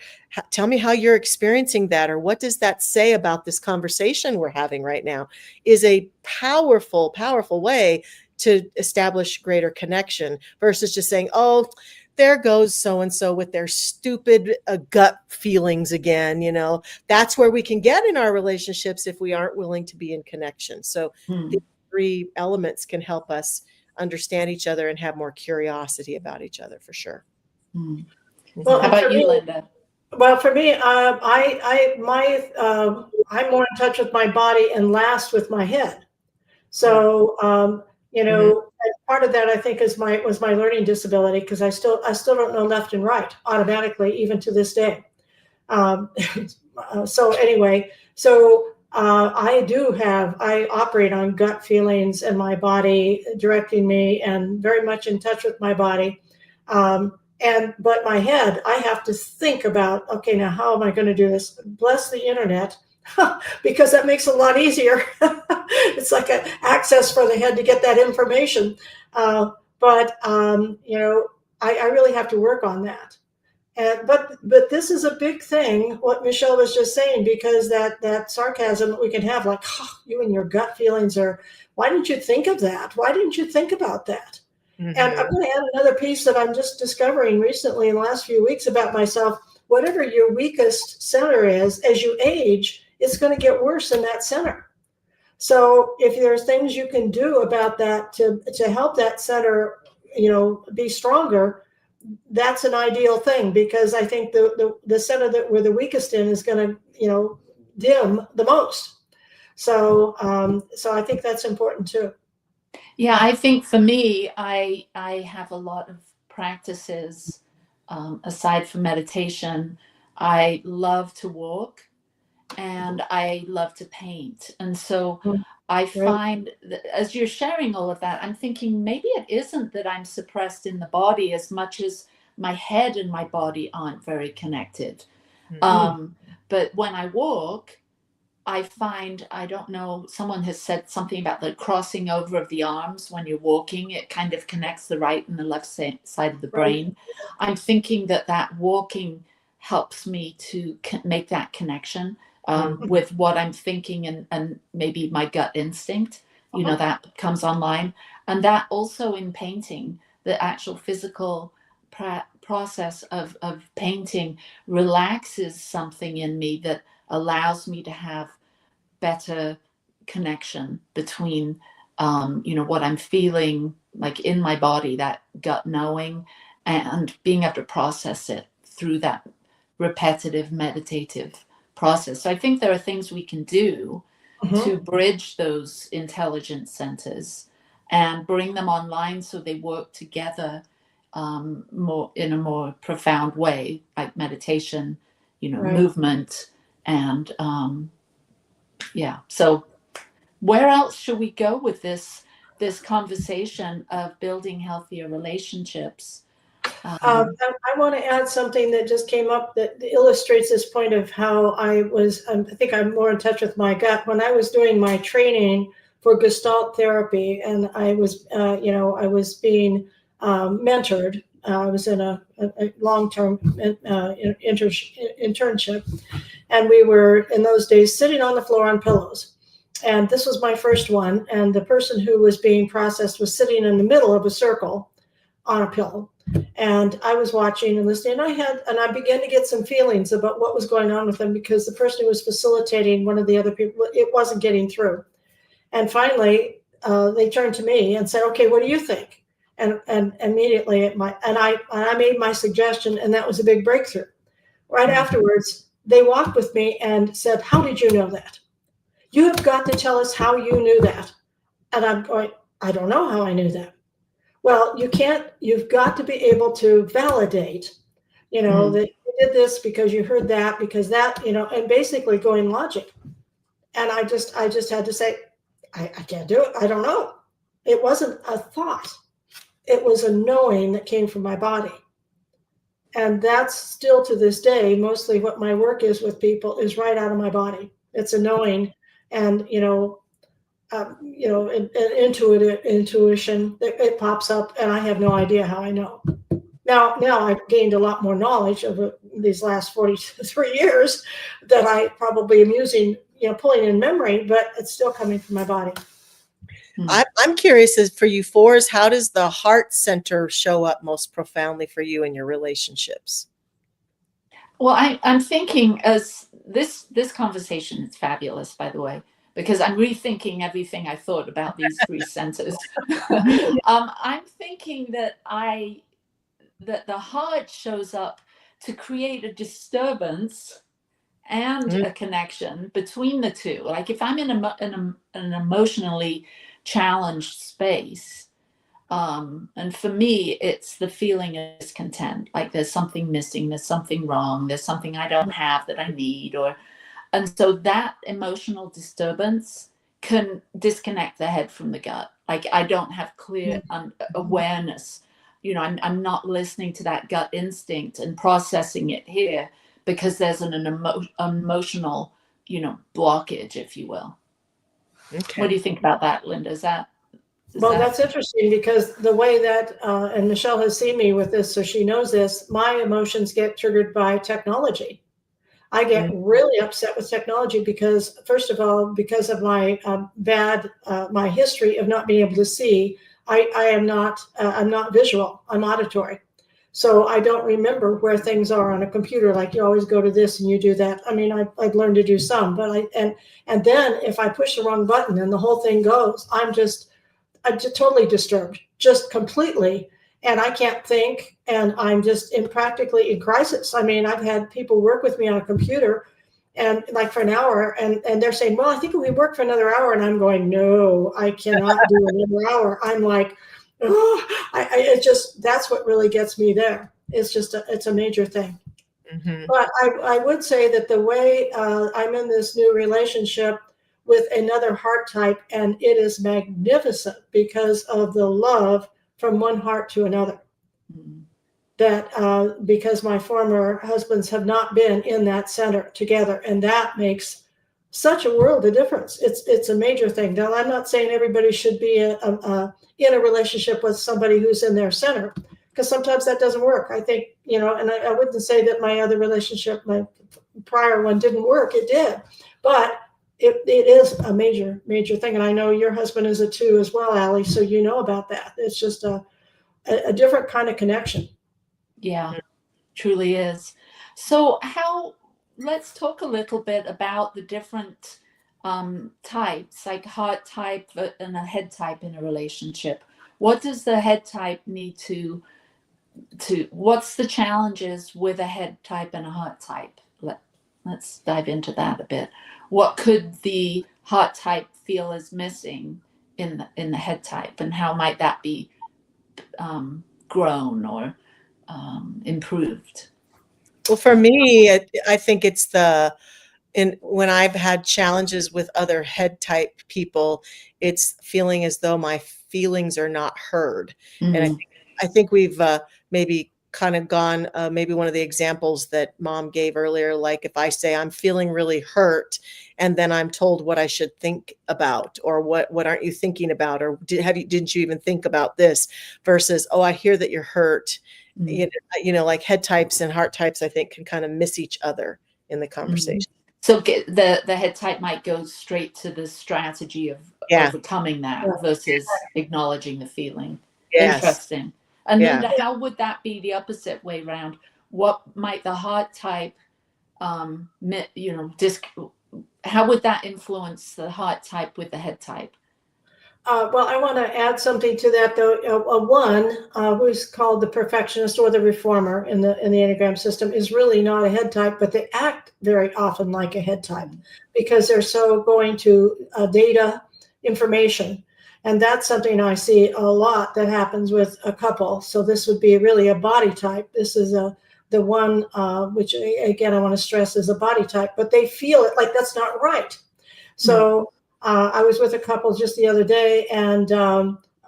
D: tell me how you're experiencing that, or what does that say about this conversation we're having right now, is a powerful way to establish greater connection, versus just saying, oh, there goes so-and-so with their stupid gut feelings again. That's where we can get in our relationships if we aren't willing to be in connection. So these 3 elements can help us understand each other and have more curiosity about each other, for sure.
E: Well,
C: how about you, Linda?
E: Well, for me, I'm more in touch with my body and last with my head. So, part of that I think was my learning disability, because I still don't know left and right automatically, even to this day. So anyway, I operate on gut feelings and my body directing me, and very much in touch with my body. But my head, I have to think about, okay, now how am I going to do this? Bless the internet, because that makes it a lot easier. It's like an access for the head to get that information. But I really have to work on that. But this is a big thing, what Michelle was just saying, because that sarcasm that we can have, like, oh, you and your gut feelings, or why didn't you think of that? Why didn't you think about that? And I'm going to add another piece that I'm just discovering recently in the last few weeks about myself. Whatever your weakest center is, as you age, it's going to get worse in that center. So if there's things you can do about that to help that center, be stronger, that's an ideal thing, because I think the center that we're the weakest in is going to, dim the most. So I think that's important too.
C: Yeah, I think for me, I have a lot of practices aside from meditation. I love to walk and I love to paint. And so I find that as you're sharing all of that, I'm thinking maybe it isn't that I'm suppressed in the body as much as my head and my body aren't very connected. But when I walk, I find, I don't know, someone has said something about the crossing over of the arms when you're walking. It kind of connects the right and the left side of the brain. I'm thinking that walking helps me to make that connection with what I'm thinking and maybe my gut instinct, that comes online. And that also in painting, the actual physical process of painting relaxes something in me that allows me to have better connection between what I'm feeling like in my body, that gut knowing, and being able to process it through that repetitive meditative process. So I think there are things we can do to bridge those intelligence centers and bring them online so they work together more in a more profound way, like meditation, movement, and so where else should we go with this conversation of building healthier relationships?
E: I want to add something that just came up that illustrates this point of how I think I'm more in touch with my gut. When I was doing my training for Gestalt therapy, and I was being mentored. I was in a long-term internship, and we were in those days sitting on the floor on pillows. And this was my first one. And the person who was being processed was sitting in the middle of a circle on a pillow. And I was watching and listening. And I began to get some feelings about what was going on with them, because the person who was facilitating, one of the other people, it wasn't getting through. And finally, they turned to me and said, "Okay, what do you think?" And immediately I made my suggestion, and that was a big breakthrough. Right afterwards, they walked with me and said, "How did you know that? You have got to tell us how you knew that." And I'm going, "I don't know how I knew that." Well, you can't, you've got to be able to validate, that you did this because you heard that, because that, and basically going logic. And I just had to say, I can't do it. I don't know. It wasn't a thought. It was a knowing that came from my body. And that's still to this day, mostly what my work is with people is right out of my body. It's a knowing and, intuition, it pops up and I have no idea how I know. Now I've gained a lot more knowledge over these last 43 years that I probably am using, pulling in memory, but it's still coming from my body.
D: I'm curious as for you fours, how does the heart center show up most profoundly for you in your relationships?
C: Well, I'm thinking as this conversation is fabulous, by the way, because I'm rethinking everything I thought about these three centers. I'm thinking that the heart shows up to create a disturbance and a connection between the two. Like if I'm in an emotionally challenged space, and for me, it's the feeling of discontent. Like there's something missing, there's something wrong, there's something I don't have that I need, and so that emotional disturbance can disconnect the head from the gut. Like I don't have clear awareness. I'm not listening to that gut instinct and processing it here because there's an emotional, blockage, if you will.
D: Okay.
C: What do you think about that, Linda?
E: That's interesting because the way that, and Michelle has seen me with this, so she knows this, my emotions get triggered by technology. I get really upset with technology because, first of all, because of my my history of not being able to see, I'm not visual, I'm auditory. So I don't remember where things are on a computer. Like you always go to this and you do that. I mean, I've learned to do some, but and then if I push the wrong button and the whole thing goes, I'm just totally disturbed, just completely. And I can't think, and I'm just practically in crisis. I mean, I've had people work with me on a computer and like for an hour, and they're saying, "Well, I think we work for another hour." And I'm going, "No, I cannot do another hour." I'm like, oh, it just, that's what really gets me there. It's just, it's a major thing. But I would say that the way I'm in this new relationship with another heart type, and it is magnificent because of the love from one heart to another. That because my former husbands have not been in that center together, and that makes such a world of difference. It's a major thing. Now, I'm not saying everybody should be in a relationship with somebody who's in their center, because sometimes that doesn't work. I think, and I wouldn't say that my other relationship, my prior one, didn't work. It did, but it is a major thing. And I know your husband is a 2 as well, Allie. So you know about that. It's just a different kind of connection.
C: Yeah, truly is. So let's talk a little bit about the different types, like heart type and a head type in a relationship. What does the head type need to what's the challenges with a head type and a heart type? Let's dive into that a bit. What could the heart type feel is missing in the head type, and how might that be grown or improved?
D: Well, for me, I think it's when I've had challenges with other head type people, it's feeling as though my feelings are not heard. And I think we've maybe kind of gone, maybe one of the examples that Mom gave earlier, like if I say I'm feeling really hurt, and then I'm told what I should think about, or what aren't you thinking about, or didn't you even think about this, versus, oh, I hear that you're hurt. Like head types and heart types, I think, can kind of miss each other in the conversation.
C: So the head type might go straight to the strategy of overcoming that versus acknowledging the feeling. Yes. Interesting. And Linda, how would that be the opposite way around? What might the heart type, how would that influence the heart type with the head type?
E: Well, I want to add something to that, though. A one, who's called the perfectionist or the reformer in the Enneagram system, is really not a head type, but they act very often like a head type because they're so going to data information. And that's something I see a lot that happens with a couple. So this would be really a body type. This is the one, which again, I want to stress is a body type, but they feel it like that's not right. So I was with a couple just the other day, and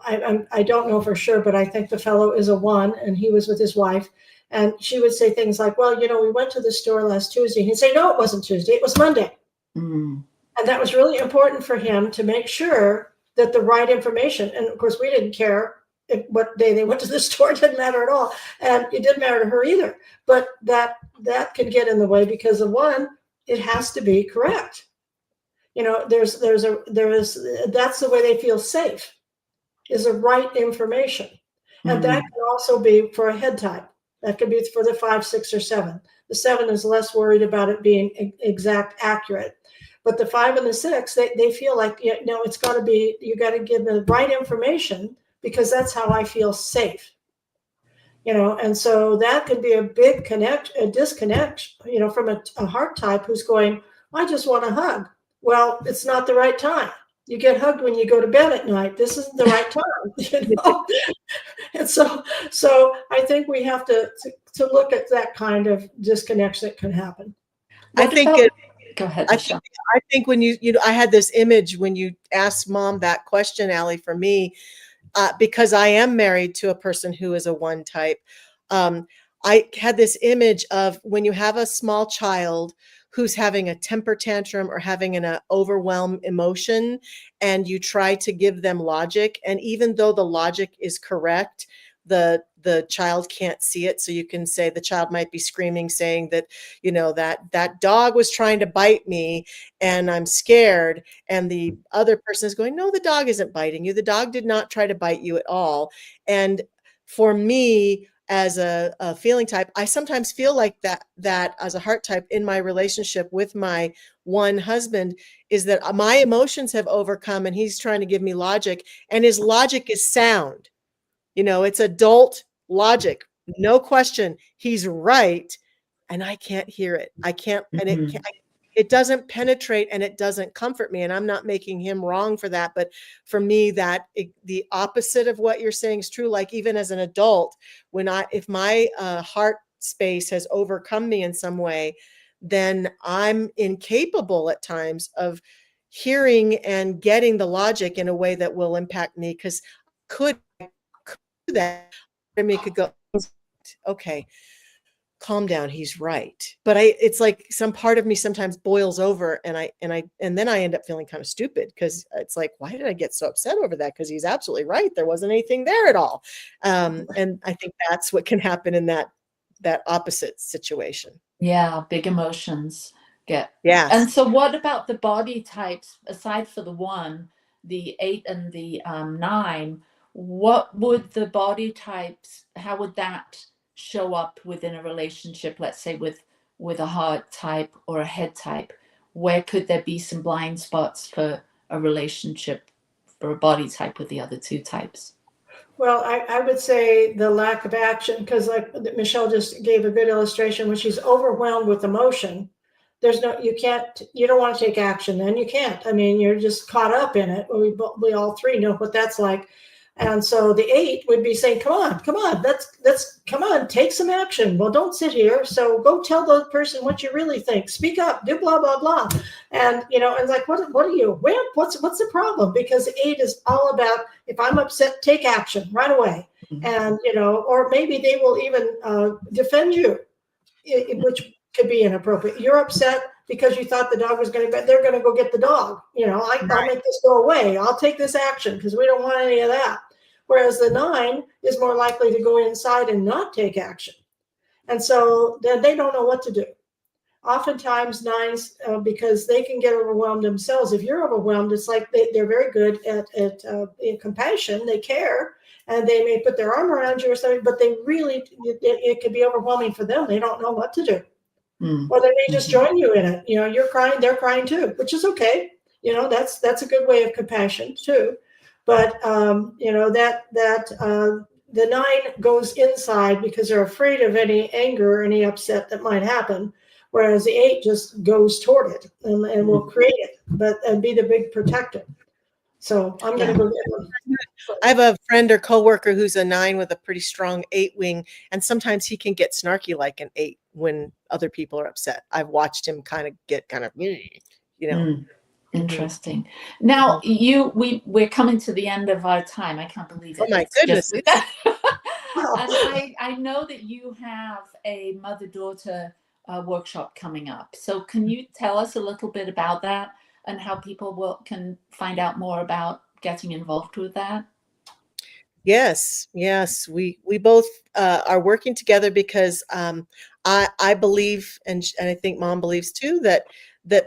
E: I don't know for sure, but I think the fellow is a one, and he was with his wife. And she would say things like, well, we went to the store last Tuesday. He'd say, no, it wasn't Tuesday. It was Monday.
C: Mm.
E: And that was really important for him to make sure that the right information, and of course, we didn't care what day they went to the store. It didn't matter at all. And it didn't matter to her either. But that can get in the way because of one, it has to be correct. That's the way they feel safe, is the right information. And that can also be for a head type. That could be for the 5, 6, or 7. The 7 is less worried about it being exact, accurate. But the 5 and the 6, they feel like, it's got to be, you got to give the right information because that's how I feel safe. And so that could be a big disconnect, from a heart type who's going, I just want a hug. Well, it's not the right time. You get hugged when you go to bed at night. This isn't the right time, And so I think we have to look at that kind of disconnection that can happen.
C: Go ahead, Michelle.
D: I think when I had this image when you asked Mom that question, Allie, for me, because I am married to a person who is a one type. I had this image of when you have a small child who's having a temper tantrum or having an overwhelmed emotion, and you try to give them logic. And even though the logic is correct, the child can't see it. So you can say the child might be screaming, saying that, that dog was trying to bite me and I'm scared. And the other person is going, no, the dog isn't biting you. The dog did not try to bite you at all. And for me, as a feeling type, I sometimes feel like that as a heart type in my relationship with my one husband is that my emotions have overcome and he's trying to give me logic, and his logic is sound. It's adult logic, no question. He's right. And I can't hear it. I can't, and it doesn't penetrate and it doesn't comfort me. And I'm not making him wrong for that. But for me, the opposite of what you're saying is true. Like even as an adult, if my heart space has overcome me in some way, then I'm incapable at times of hearing and getting the logic in a way that will impact me. Because could do that, me could go, okay, calm down, he's right. But it's like some part of me sometimes boils over, and then I end up feeling kind of stupid because it's like, why did I get so upset over that? Because he's absolutely right. There wasn't anything there at all. And I think that's what can happen in that opposite situation.
C: Yeah, big emotions get.
D: Yes.
C: And so what about the body types, aside for the 1, the 8 and the 9, what would the body types, how would that show up within a relationship, let's say with a heart type or a head type? Where could there be some blind spots for a relationship for a body type with the other 2 types?
E: Well, I would say the lack of action, because like Michelle just gave a good illustration, when she's overwhelmed with emotion, you don't want to take action, then you can't. I mean, you're just caught up in it. We all 3 know what that's like. And so the 8 would be saying, come on, come on, take some action. Well, don't sit here. So go tell the person what you really think. Speak up, do blah, blah, blah. And, and like, what are you, what's the problem? Because 8 is all about, if I'm upset, take action right away. And, or maybe they will even defend you, which could be inappropriate. You're upset because you thought the dog was going to, they're going to go get the dog. I'll make this go away. I'll take this action because we don't want any of that. Whereas the 9 is more likely to go inside and not take action. And so then they don't know what to do. Oftentimes 9s, because they can get overwhelmed themselves. If you're overwhelmed, it's like they're very good at compassion. They care, and they may put their arm around you or something, but it could be overwhelming for them. They don't know what to do. Or they may just join you in it. You're crying, they're crying too, which is okay. That's a good way of compassion too. But the 9 goes inside because they're afraid of any anger or any upset that might happen, whereas the 8 just goes toward it and will create it, and be the big protector. So I'm going to go get one.
D: I have a friend or coworker who's a 9 with a pretty strong 8 wing, and sometimes he can get snarky like an 8 when other people are upset. I've watched him get
C: Interesting. Now we're coming to the end of our time. I can't believe it.
D: Oh my goodness.
C: And I know that you have a mother-daughter workshop coming up. So can you tell us a little bit about that and how people can find out more about getting involved with that?
D: Yes. We both are working together because I believe, and I think Mom believes too, that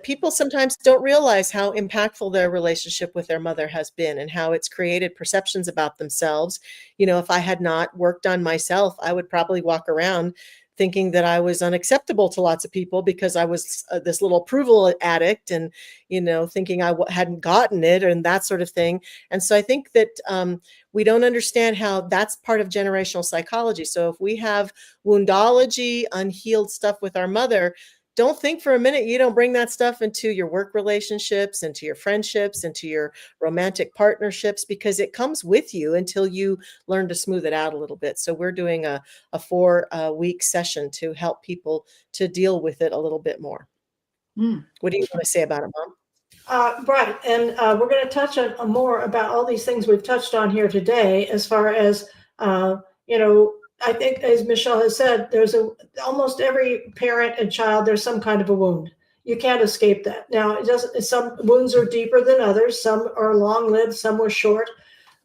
D: people sometimes don't realize how impactful their relationship with their mother has been and how it's created perceptions about themselves. If I had not worked on myself, I would probably walk around thinking that I was unacceptable to lots of people because I was this little approval addict and, thinking I hadn't gotten it and that sort of thing. And so I think that we don't understand how that's part of generational psychology. So if we have woundology, unhealed stuff with our mother, don't think for a minute you don't bring that stuff into your work relationships, into your friendships, into your romantic partnerships, because it comes with you until you learn to smooth it out a little bit. So we're doing a 4-week session to help people to deal with it a little bit more. What do you want to say about it, Mom?
E: Right. And we're going to touch on more about all these things we've touched on here today, as far as, I think, as Michelle has said, there's almost every parent and child, there's some kind of a wound. You can't escape that. Now, some wounds are deeper than others. Some are long-lived, some were short.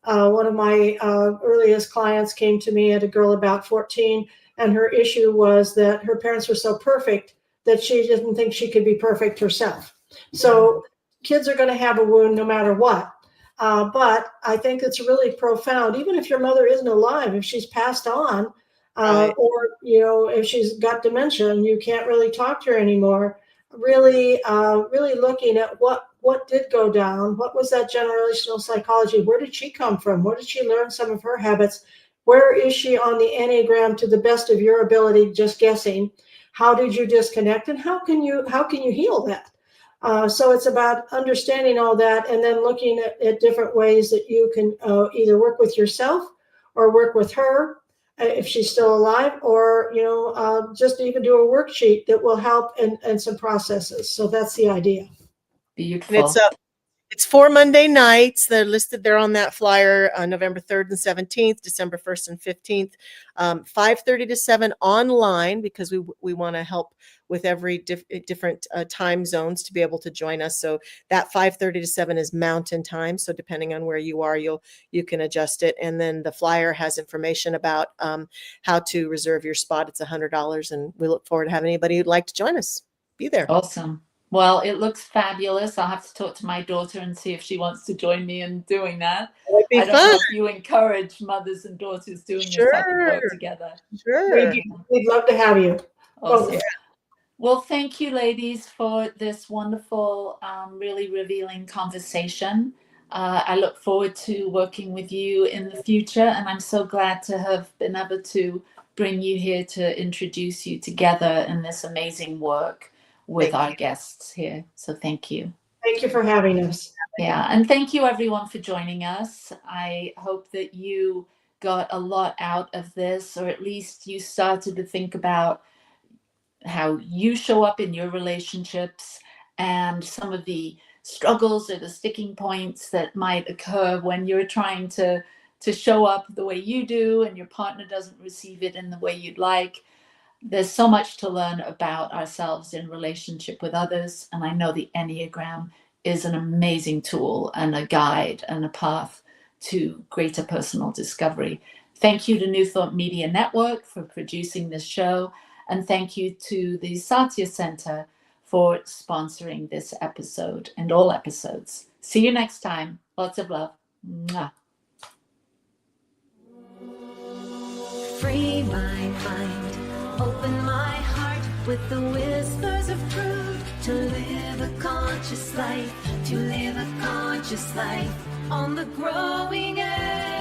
E: One of my earliest clients came to me, at a girl about 14, and her issue was that her parents were so perfect that she didn't think she could be perfect herself. So kids are going to have a wound no matter what. But I think it's really profound, even if your mother isn't alive, if she's passed on, or, if she's got dementia and you can't really talk to her anymore, really looking at what did go down, what was that generational psychology, where did she come from, where did she learn some of her habits, where is she on the Enneagram to the best of your ability, just guessing, how did you disconnect, and how can you heal that? So it's about understanding all that and then looking at different ways that you can either work with yourself or work with her if she's still alive, or, just even do a worksheet that will help and some processes. So that's the idea.
C: Beautiful.
D: And it's 4 Monday nights. They're listed there on that flyer, November 3rd and 17th, December 1st and 15th, 5:30 to 7 online, because we want to help with every different time zones to be able to join us. So that 5:30 to 7 is Mountain Time. So depending on where you are, you can adjust it. And then the flyer has information about how to reserve your spot. It's $100, and we look forward to having anybody who'd like to join us. Be there.
C: Awesome. Well, it looks fabulous. I'll have to talk to my daughter and see if she wants to join me in doing that.
D: It'd be
C: I don't know if you encourage mothers and daughters doing this type of work together.
D: Sure.
E: We'd love to have you.
C: Awesome. Well, thank you, ladies, for this wonderful, really revealing conversation. I look forward to working with you in the future, and I'm so glad to have been able to bring you here to introduce you together in this amazing work with our guests here. So thank you.
E: Thank you for having us.
C: Yeah, and thank you everyone for joining us. I hope that you got a lot out of this, or at least you started to think about how you show up in your relationships and some of the struggles or the sticking points that might occur when you're trying to show up the way you do and your partner doesn't receive it in the way you'd like. There's so much to learn about ourselves in relationship with others. And I know the Enneagram is an amazing tool and a guide and a path to greater personal discovery. Thank you to New Thought Media Network for producing this show. And thank you to the Satya Center for sponsoring this episode and all episodes. See you next time. Lots of love. Mwah.
B: Free my mind, open my heart with the whispers of truth, to live a conscious life, to live a conscious conscious life on the growing edge.